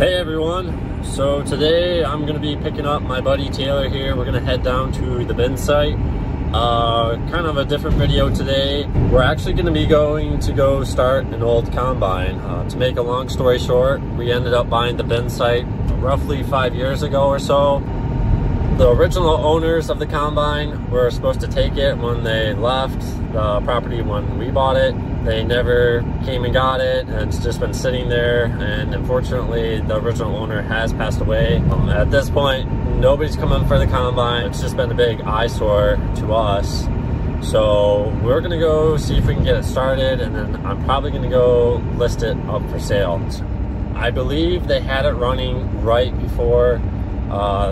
Hey everyone, so today I'm going to be picking up my buddy Taylor here. We're going to head down to the bin site. Kind of a different video today. We're actually going to be going to go start an old combine. To make a long story short, we ended up buying the bin site roughly 5 years ago or so. The original owners of the combine were supposed to take it when they left the property when we bought it. They never came and got it, and it's just been sitting there, and unfortunately the original owner has passed away. At this point, nobody's coming for the combine. It's just been a big eyesore to us. So we're gonna go see if we can get it started, and then I'm probably gonna go list it up for sale. I believe they had it running right before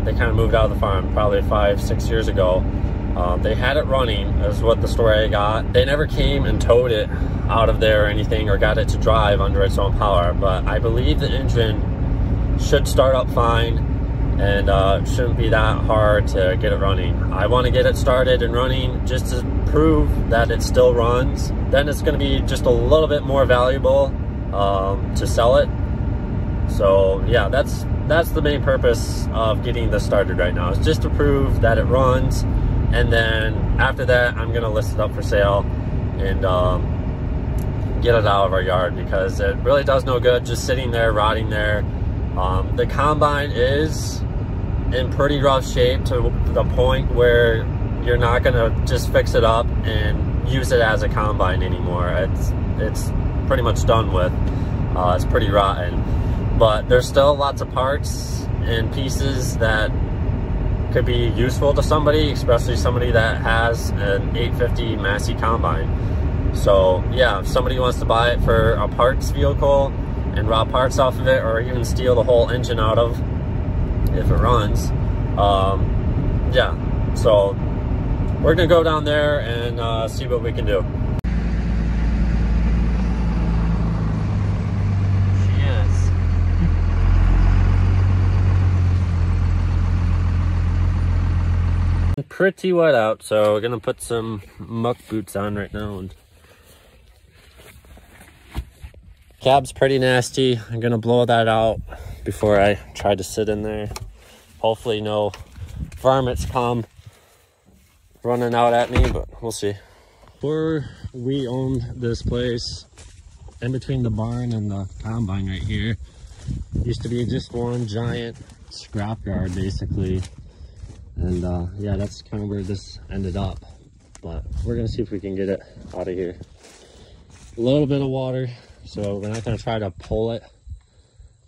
they kind of moved out of the farm, probably 5-6 years ago. They had it running, is what the story I got. They never came and towed it out of there or anything, or got it to drive under its own power, but I believe the engine should start up fine, and it shouldn't be that hard to get it running. I want to get it started and running just to prove that it still runs. Then it's going to be just a little bit more valuable to sell it. So yeah, that's the main purpose of getting this started right now, is just to prove that it runs. And then after that, I'm gonna list it up for sale and get it out of our yard, because it really does no good just sitting there rotting there. The combine is in pretty rough shape, to the point where you're not gonna just fix it up and use it as a combine anymore. It's pretty much done with. It's pretty rotten, but there's still lots of parts and pieces that could be useful to somebody, especially somebody that has an 850 Massey combine. So yeah, if somebody wants to buy it for a parts vehicle and rob parts off of it, or even steal the whole engine out of if it runs, yeah, so we're gonna go down there and see what we can do. Pretty wet out, so we're gonna put some muck boots on right now. And cab's pretty nasty. I'm gonna blow that out before I try to sit in there. Hopefully no varmints come running out at me, but we'll see. Before we owned this place, in between the barn and the combine right here, used to be just one giant scrapyard basically. And yeah, that's kind of where this ended up, but we're gonna see if we can get it out of here. A little bit of water, so we're not gonna try to pull it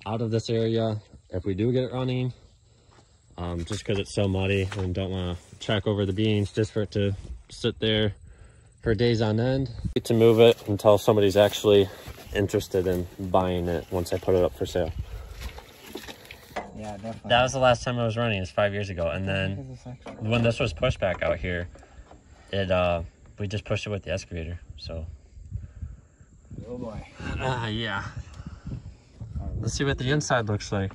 out of this area if we do get it running, just because it's so muddy, and don't want to check over the beans just for it to sit there for days on end. I need to move it until somebody's actually interested in buying it once I put it up for sale. Yeah, definitely. That was the last time I was running, is 5 years ago. And then when this was pushed back out here, we just pushed it with the excavator. So oh boy. Yeah, let's see what the inside looks like.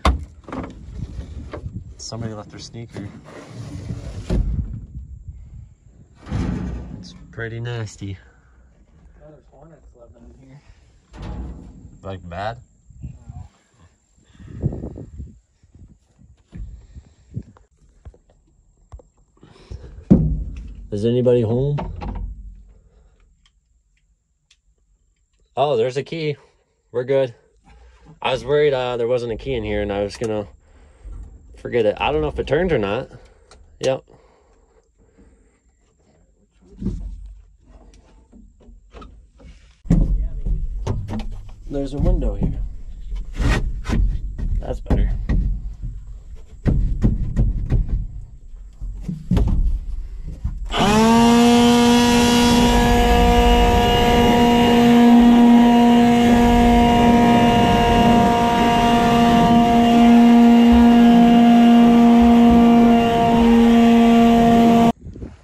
Somebody left their sneaker. It's pretty nasty. Oh, there's hornets living in here. Like bad? Is anybody home? Oh, there's a key. We're good. I was worried there wasn't a key in here, and I was gonna forget it. I don't know if it turned or not. Yep. There's a window here. That's better.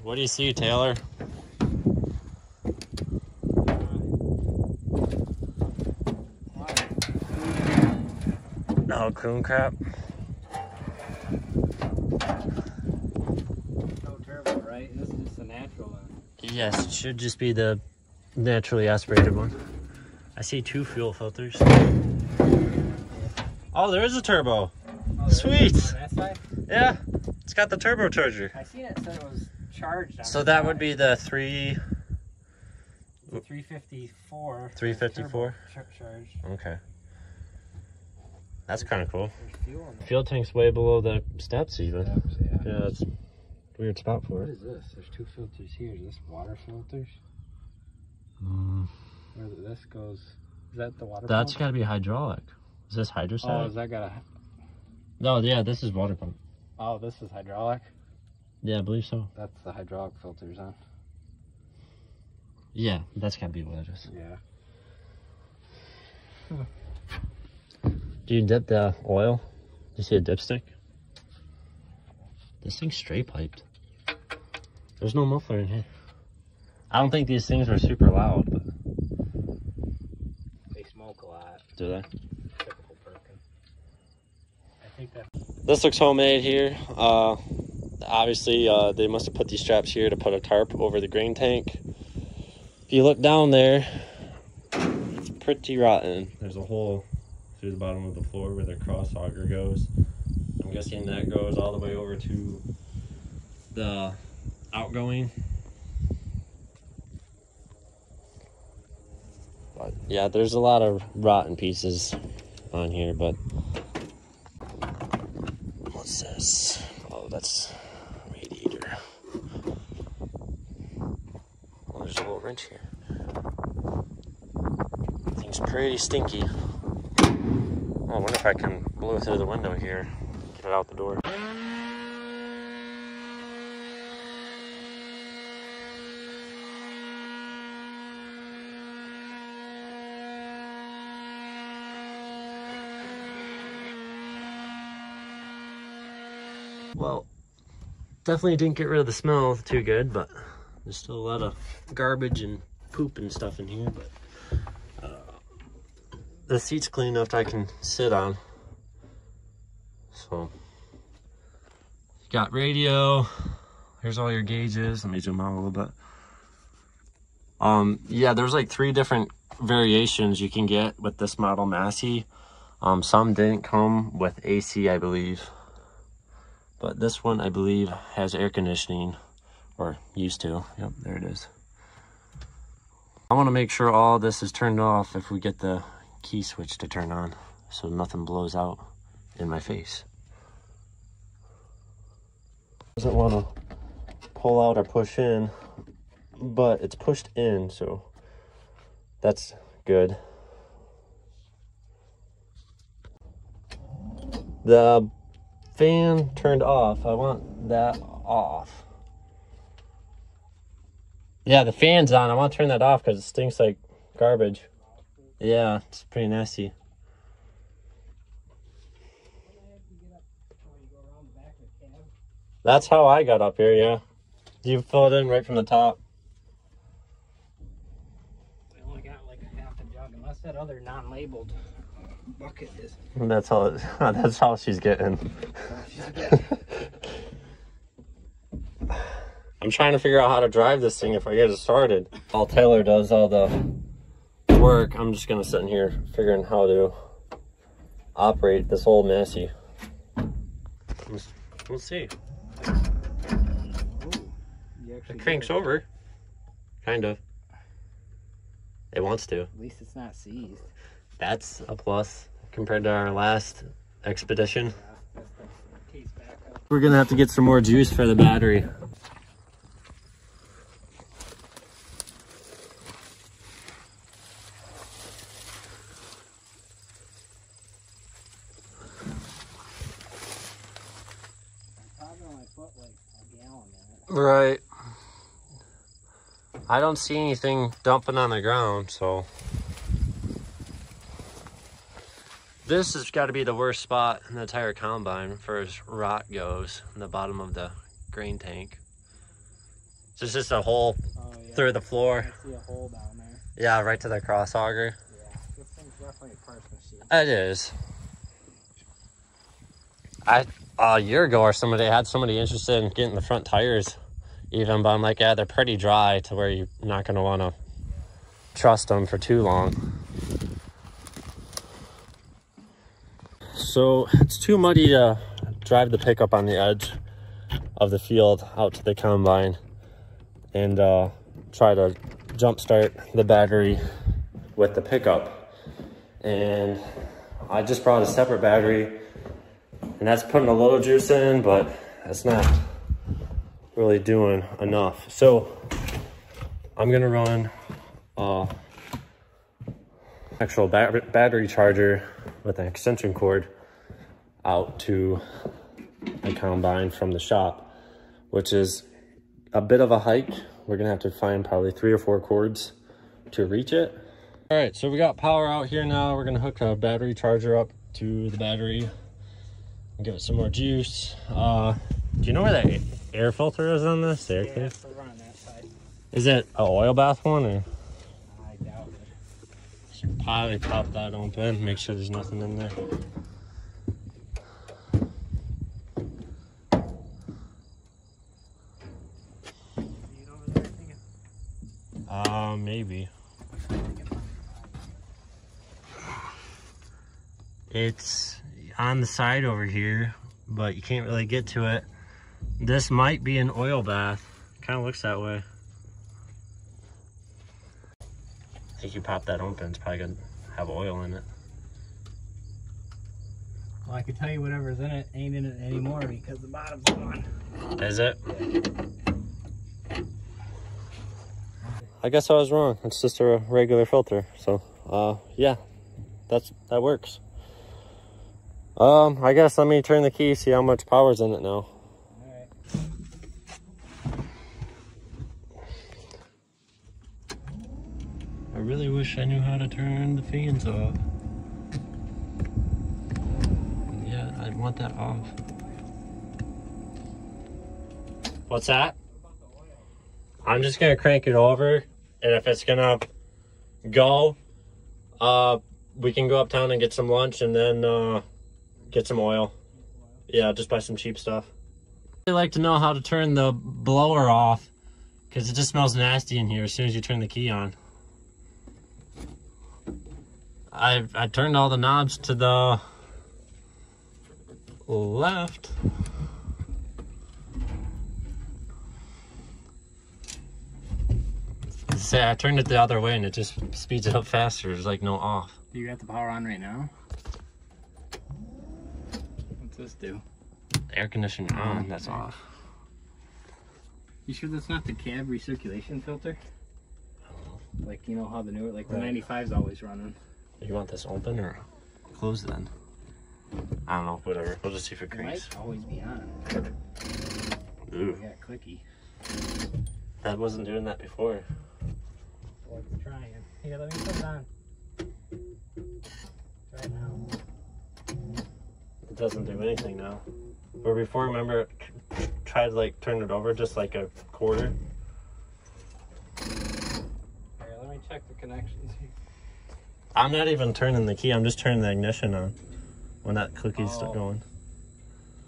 What do you see, Taylor? No coon crap. No turbo, right? This is just a natural one. Yes, it should just be the naturally aspirated one. I see 2 fuel filters. Oh, there is a turbo. Oh, Sweet. On that side? Yeah, it's got the turbocharger. I seen it said it was charged. On So the that side. would be the 354. 354? Charge. Okay. That's kind of cool. There's fuel in there. Fuel tank's way below the steps even. Yeah. Yeah, that's a weird spot for What it. is this? There's two filters here. Is this water filters? Where this goes? Is that the water That's pump? got to be hydraulic. Is this hydrostatic? Oh, is that got a... No, yeah, this is water pump. Oh, this is hydraulic? Yeah, I believe so. That's the hydraulic filters on. Yeah, that's got to be what it is. Yeah. Do you dip the oil? You see a dipstick? This thing's straight piped. There's no muffler in here. I don't think these things were super loud, but... They smoke a lot. Do they? Typical Perkins. I think that... This looks homemade here. Obviously, they must have put these straps here to put a tarp over the grain tank. If you look down there, it's pretty rotten. There's a hole through the bottom of the floor where the cross auger goes. I'm guessing that goes all the way over to the outgoing. But yeah, there's a lot of rotten pieces on here, but what's this? Oh, that's radiator. Oh, there's a little wrench here. Thing's pretty stinky. Oh, I wonder if I can blow through the window here, get it out the door. Well, definitely didn't get rid of the smell too good, but there's still a lot of garbage and poop and stuff in here. But the seat's clean enough that I can sit on. So, you got radio. Here's all your gauges. Let me zoom out a little bit. Yeah, there's like 3 different variations you can get with this model Massey. Some didn't come with AC, I believe. But this one, I believe, has air conditioning, or used to. Yep, there it is. I want to make sure all this is turned off if we get the key switch to turn on, so nothing blows out in my face. Doesn't want to pull out or push in, but it's pushed in, so that's good. The fan turned off. I want that off. Yeah, the fan's on. I want to turn that off because it stinks like garbage. Yeah, it's pretty nasty. That's how I got up here, yeah. You fill it in right from the top. I only got like a half a jug, unless that other non-labeled bucket is. And that's how that's how she's getting. I'm trying to figure out how to drive this thing if I get it started. While Taylor does all the work, I'm just gonna sit in here figuring how to operate this old Massey. We'll see. It cranks over, kind of. It wants to. At least it's not seized. That's a plus compared to our last expedition. We're gonna have to get some more juice for the battery. Right. I don't see anything dumping on the ground, so this has got to be the worst spot in the entire combine for as rot goes in the bottom of the grain tank. It's just a hole through the floor. I see a hole down there. Yeah, right to the cross auger. Yeah, this thing's definitely a parts machine. It is. A year ago or somebody had somebody interested in getting the front tires even, but I'm like, yeah, they're pretty dry to where you're not going to want to trust them for too long. So it's too muddy to drive the pickup on the edge of the field out to the combine and try to jump start the battery with the pickup. And I just brought a separate battery, and that's putting a little juice in, but it's not really doing enough. So I'm gonna run actual battery charger with an extension cord out to the combine from the shop, which is a bit of a hike. We're gonna have to find probably 3 or 4 cords to reach it. All right, so we got power out here now. We're gonna hook a battery charger up to the battery and give it some more juice. Do you know where that air filter is on this? Air yeah, we're on that side. Is it an oil bath one, or? I doubt it. Should probably pop that open, make sure there's nothing in there. Maybe. It's on the side over here, but you can't really get to it. This might be an oil bath. Kind of looks that way. I think you pop that open, it's probably gonna have oil in it. Well, I can tell you whatever's in it ain't in it anymore because the bottom's gone. Is it? I guess I was wrong. It's just a regular filter. So, yeah, that works. I guess let me turn the key, see how much power's in it now. Alright. I really wish I knew how to turn the fans off. Yeah, I want that off. What's that? I'm just gonna crank it over, and if it's gonna go, we can go uptown and get some lunch and then get some oil. Yeah, just buy some cheap stuff. I'd like to know how to turn the blower off, because it just smells nasty in here as soon as you turn the key on. I turned all the knobs to the left. Say I turned it the other way and it just speeds it up faster. There's like no off. You got the power on right now? What's this do? Air conditioner on, that's off. You sure that's not the cab recirculation filter? I don't know. Like, you know how the newer, like the Right. 95's always running. You want this open or closed then? I don't know, whatever. We'll just see if it It cranks. might always be on. Ooh, Yeah, clicky. that wasn't doing that before. Well, it's trying. Here, let me put it on. Try it now. It doesn't do anything now. Or before, remember, tried to like turn it over just like a quarter. Here, let me check the connections here. I'm not even turning the key, I'm just turning the ignition on when that clickie's still going.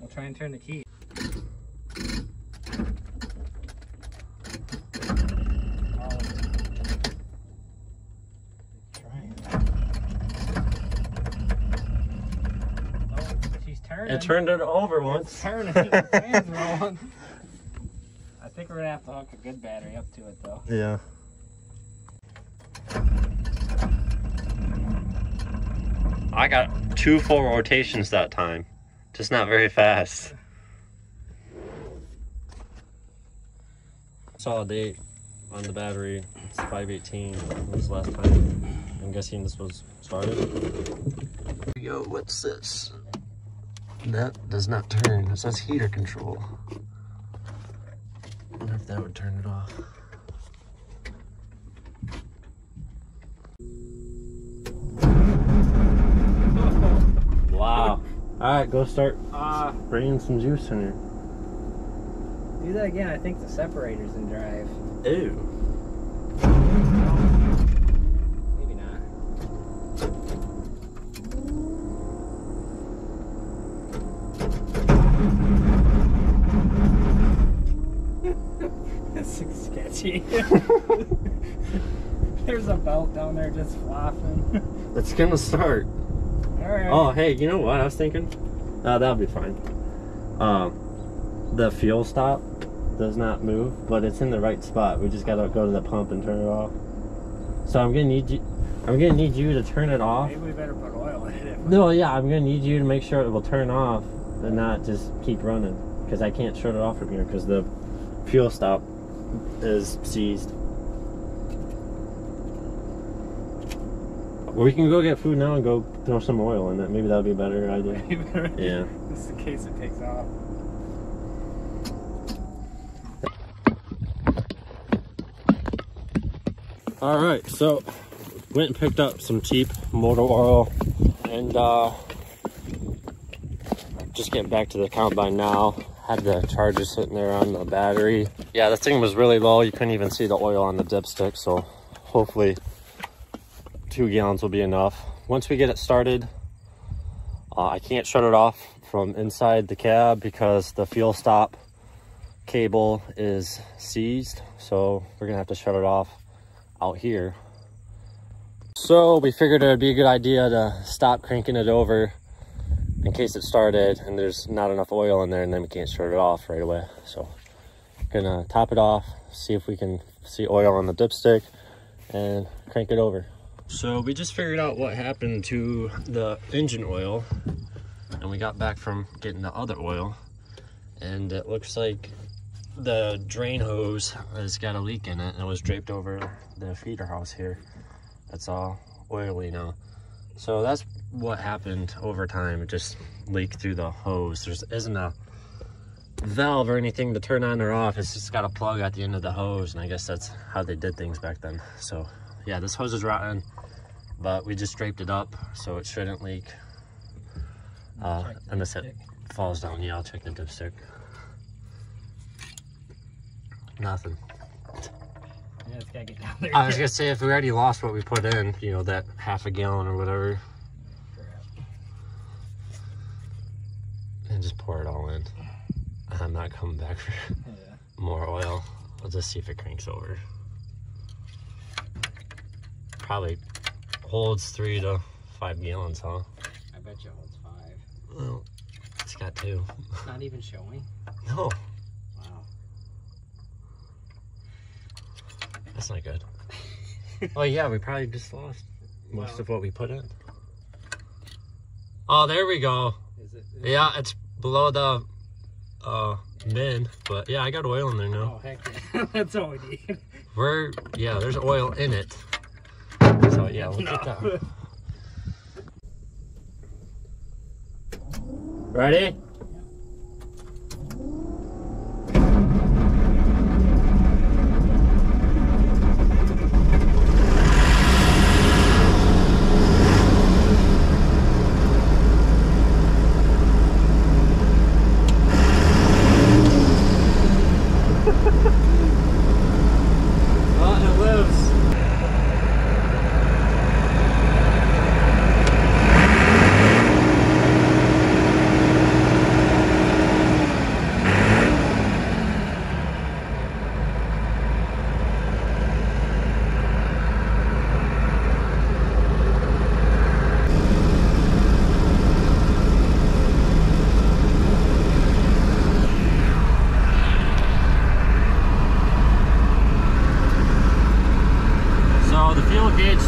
We'll try and turn the key. It turned it over once. It's turning. The fan's rolling. I think we're gonna have to hook a good battery up to it though. Yeah. I got 2 full rotations that time. Just not very fast. Saw a date on the battery. It's 5/18. It was last time. I'm guessing this was started. Here we go. What's this? That does not turn. It says heater control. I wonder if that would turn it off. Wow. Alright, go start bringing some juice in here. Do that again. I think the separator's in drive. Ew. Maybe not. That's sketchy. There's a belt down there just flopping. It's gonna start. right. Oh, hey, you know what I was thinking? That'll be fine. The fuel stop does not move, but it's in the right spot. We just gotta go to the pump and turn it off. So I'm gonna need you to turn it off. Maybe we better put oil in it. No, yeah, I'm gonna need you to make sure it will turn off and not just keep running, because I can't shut it off from here because the fuel stop is seized. We can go get food now and go throw some oil in it. Maybe that'll be a better idea. Yeah. Just in case it takes off. All right, so went and picked up some cheap motor oil, and just getting back to the combine now. Had the charger sitting there on the battery. Yeah, the thing was really low. You couldn't even see the oil on the dipstick, so hopefully 2 gallons will be enough. Once we get it started, I can't shut it off from inside the cab because the fuel stop cable is seized, so we're gonna have to shut it off out here. So we figured it would be a good idea to stop cranking it over in case it started and there's not enough oil in there, and then we can't shut it off right away. So gonna top it off, see if we can see oil on the dipstick, and crank it over. So we just figured out what happened to the engine oil, and we got back from getting the other oil, and it looks like the drain hose has got a leak in it and it was draped over the feeder house here. That's all oily now. So that's what happened over time. It just leaked through the hose. There isn't a valve or anything to turn on or off. It's just got a plug at the end of the hose, and I guess that's how they did things back then. So yeah, this hose is rotten, but we just draped it up so it shouldn't leak unless it falls down. Yeah, I'll check the dipstick. Nothing. Yeah, it's gotta get down there. I was gonna say, if we already lost what we put in, you know, that half a gallon or whatever, and just pour it all in. I'm not coming back for more oil. I'll just see if it cranks over. Probably holds 3 to 5 gallons, huh? I bet you it holds 5. Well, it's got 2. It's not even showing. No. Wow. That's not good. Oh yeah, we probably just lost most of what we put in. Oh, there we go. Is it? Yeah, it's below the min, but yeah, I got oil in there now. Oh heck yeah. That's all we need. Yeah, there's oil in it. So yeah, we'll get that. Ready?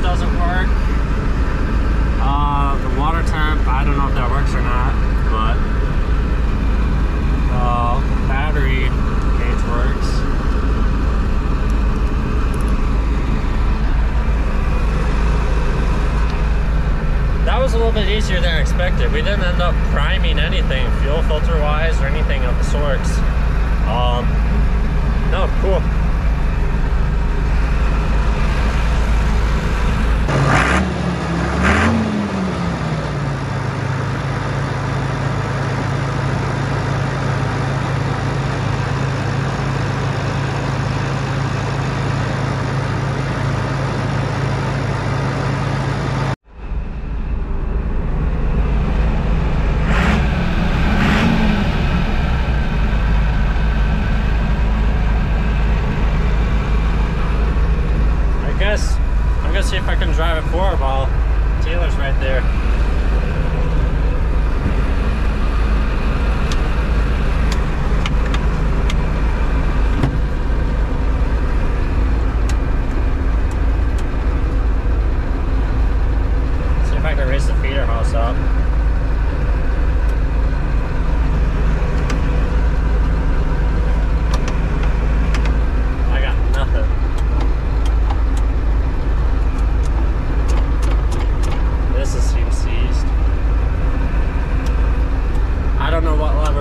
Doesn't work. The water temp, I don't know if that works or not, but the battery gauge works. That was a little bit easier than expected. We didn't end up priming anything fuel filter wise or anything of the sorts. No, cool.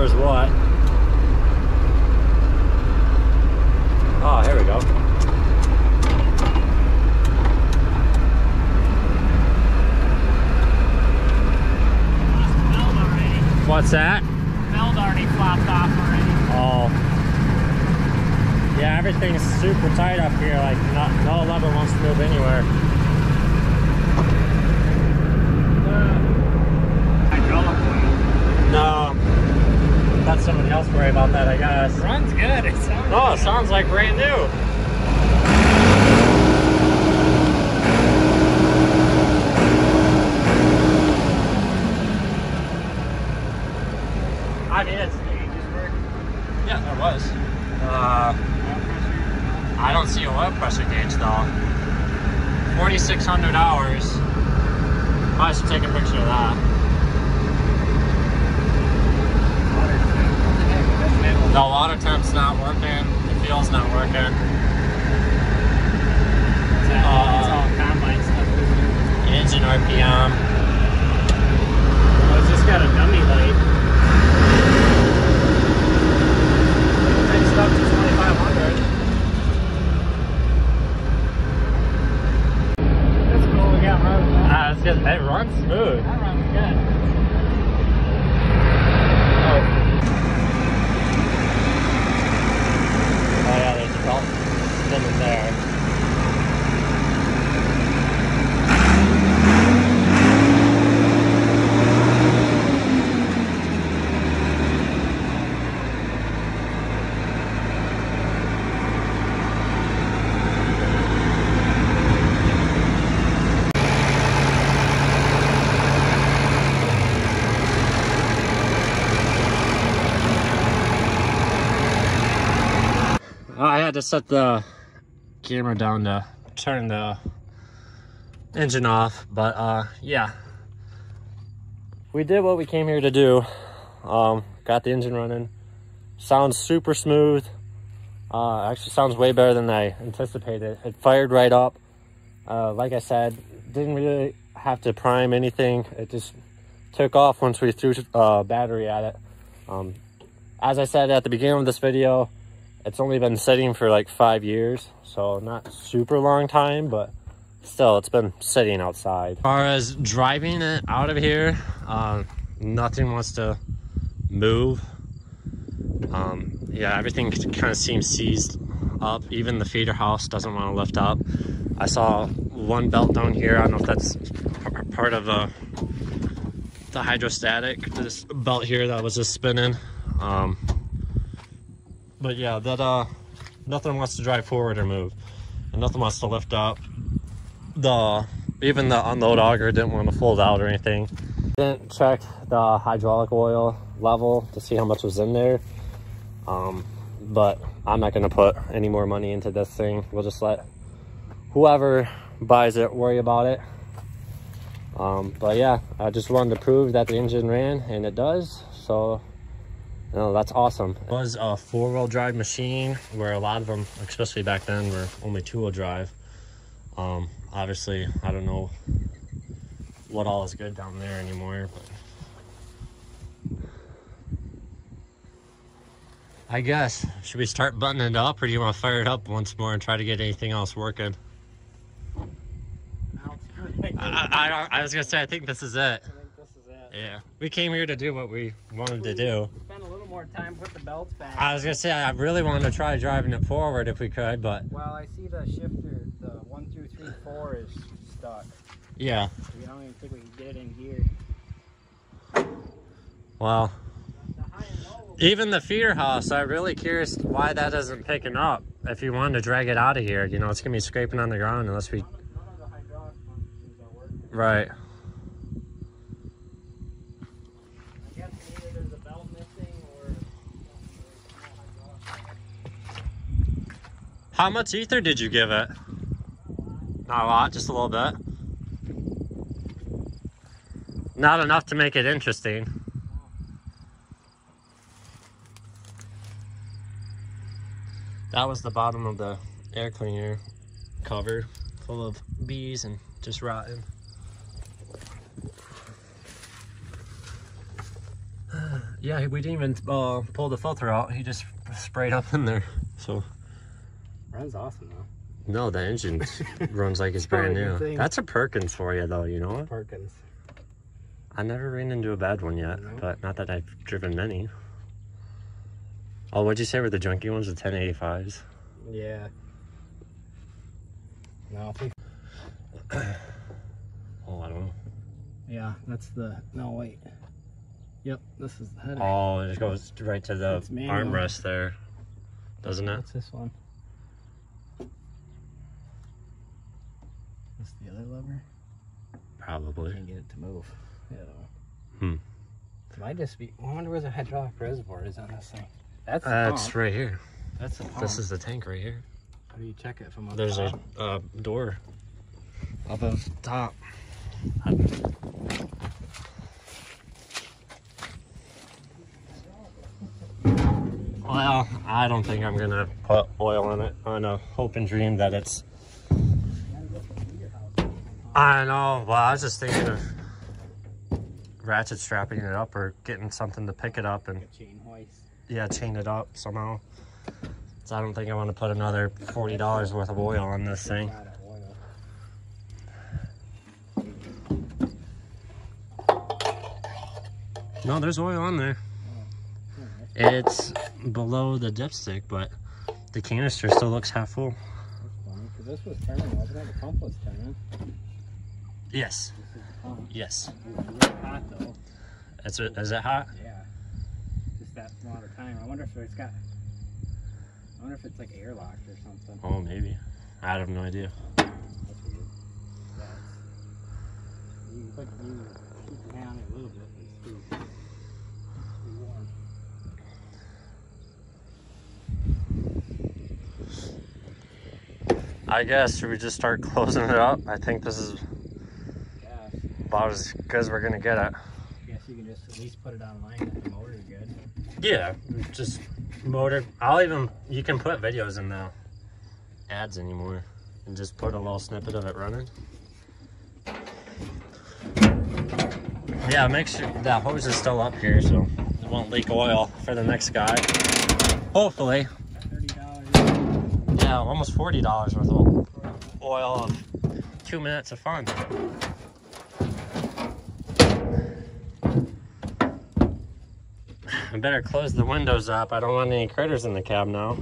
is what. Oh, here we go. What's that? Belt already flopped off already. Oh. Yeah, everything's super tight up here. Like, no lever wants to move anywhere. Hydraulic oil. No. Let somebody else worry about that, I guess. Runs good. It sounds Oh, it sounds like brand new. I mean, it's... Yeah, there was. I don't see a oil pressure gauge though. 4,600 hours. I should take a picture of that. The water temp's not working. The fuel's not working. It's all combine stuff. Engine RPM. Oh, it's just got a dummy light. Fixed up to 2,500. That's cool. We got run. It's good. It runs smooth. That runs good. Oh yeah, there's a belt spinning there. I had to set the camera down to turn the engine off, but yeah, we did what we came here to do. Got the engine running. Sounds super smooth. Actually sounds way better than I anticipated. It fired right up. Like I said, didn't really have to prime anything. It just took off once we threw battery at it. As I said at the beginning of this video, it's only been sitting for like 5 years, so not super long time, but still, it's been sitting outside. As far as driving it out of here, nothing wants to move. Yeah, everything kind of seems seized up. Even the feeder house doesn't want to lift up. I saw one belt down here. I don't know if that's part of the hydrostatic, this belt here that was just spinning. But yeah, that nothing wants to drive forward or move, and nothing wants to lift up. Even the unload auger didn't want to fold out or anything. Didn't check the hydraulic oil level to see how much was in there. But I'm not gonna put any more money into this thing. We'll just let whoever buys it worry about it. But yeah, I just wanted to prove that the engine ran, and it does. So no, that's awesome. It was a 4-wheel drive machine, where a lot of them, especially back then, were only 2-wheel drive. Obviously, I don't know what all is good down there anymore, but I guess, should we start buttoning it up, or do you want to fire it up once more and try to get anything else working? I was gonna say, I think this is it. Yeah, we came here to do what we wanted to do. Spend a little more time, put the belts back. I was gonna say, I really wanted to try driving it forward if we could, but... Well, I see the shifter, the 1, 2, 3, 4 is stuck. Yeah. We don't even think we can get it in gear. Well, even the feeder house, I'm really curious why that isn't picking up. If you wanted to drag it out of here, you know, it's gonna be scraping on the ground unless we... None of the hydraulic functions are working. Right. I guess either there's a belt missing or How much ether did you give it? Not a lot, just a little bit. Not enough to make it interesting. That was the bottom of the air cleaner cover, full of bees and just rotten. Yeah, we didn't even pull the filter out. He just sprayed up in there. So Runs awesome though. no, the engine runs like it's brand new. That's a Perkins for you though, you know what? Perkins. I never ran into a bad one yet, but not that I've driven many. Oh, what'd you say were the junky ones, the 1085s? Yeah. No, I think. Oh, I don't know. Yeah, that's the. No, wait. Yep, this is the header. Oh, it goes right to the armrest there, doesn't it? What's this one? This the other lever? Probably. Can't get it to move. Yeah. Hmm. It might just be. I wonder where the hydraulic reservoir is on this thing. That's the It's pump. right here. That's the pump. This is the tank right here. How do you check it from up There's top? a door up at the top. Well, I don't think I'm gonna put oil in it on a hope and dream that it's. I know. Well, I was just thinking of ratchet strapping it up or getting something to pick it up and Chain hoist. yeah, chain it up somehow. So I don't think I want to put another $40 worth of oil on this thing. No, there's oil on there. It's below the dipstick, but the canister still looks half full. That's funny, because this was turning, wasn't it? The pump was turning. Yes. This is the pump. Yes. It's really hot though. Is it hot? Yeah. Just that amount of time. I wonder if it's got. I wonder if it's like airlocked or something. Oh, maybe. I have no idea. That's weird. Yeah. You can put keep your hand on it a little bit and it's pretty warm. I guess, should we just start closing it up? I think this is about as good as we're gonna get it. I guess you can just at least put it online if the motor's good. Yeah, just motor. You can put videos in the ads anymore and just put a little snippet of it running. Yeah, make sure that hose is still up here so it won't leak oil for the next guy. Hopefully. $30. Yeah, almost $40 worth of oil of 2 minutes of fun. I better close the windows up. I don't want any critters in the cab now.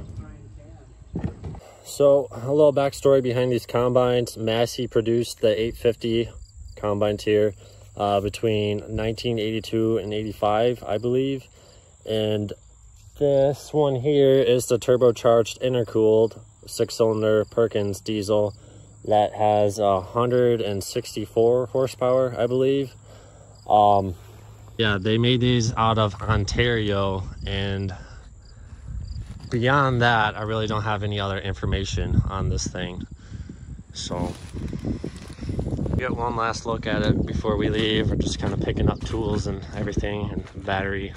So, a little backstory behind these combines. Massey produced the 850 combines here between 1982 and 85, I believe. And this one here is the turbocharged intercooled 6-cylinder Perkins diesel that has 164 horsepower, I believe. Yeah, they made these out of Ontario, and beyond that, I really don't have any other information on this thing. So, get one last look at it before we leave. We're just kind of picking up tools and everything, and battery.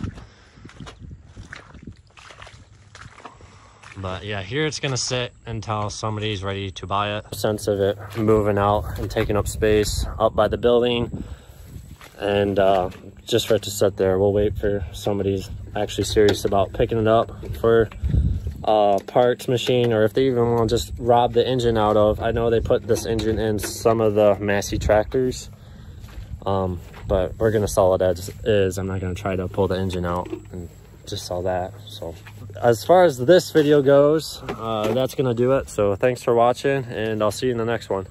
But yeah, here it's gonna sit until somebody's ready to buy it. Sense of it moving out and taking up space up by the building, and just for it to sit there. We'll wait for somebody's actually serious about picking it up for parts machine, or if they even want to just rob the engine out of. I know they put this engine in some of the Massey tractors, but we're gonna sell it as is. I'm not gonna try to pull the engine out and just sell that. So as far as this video goes, that's gonna do it. So thanks for watching, and I'll see you in the next one.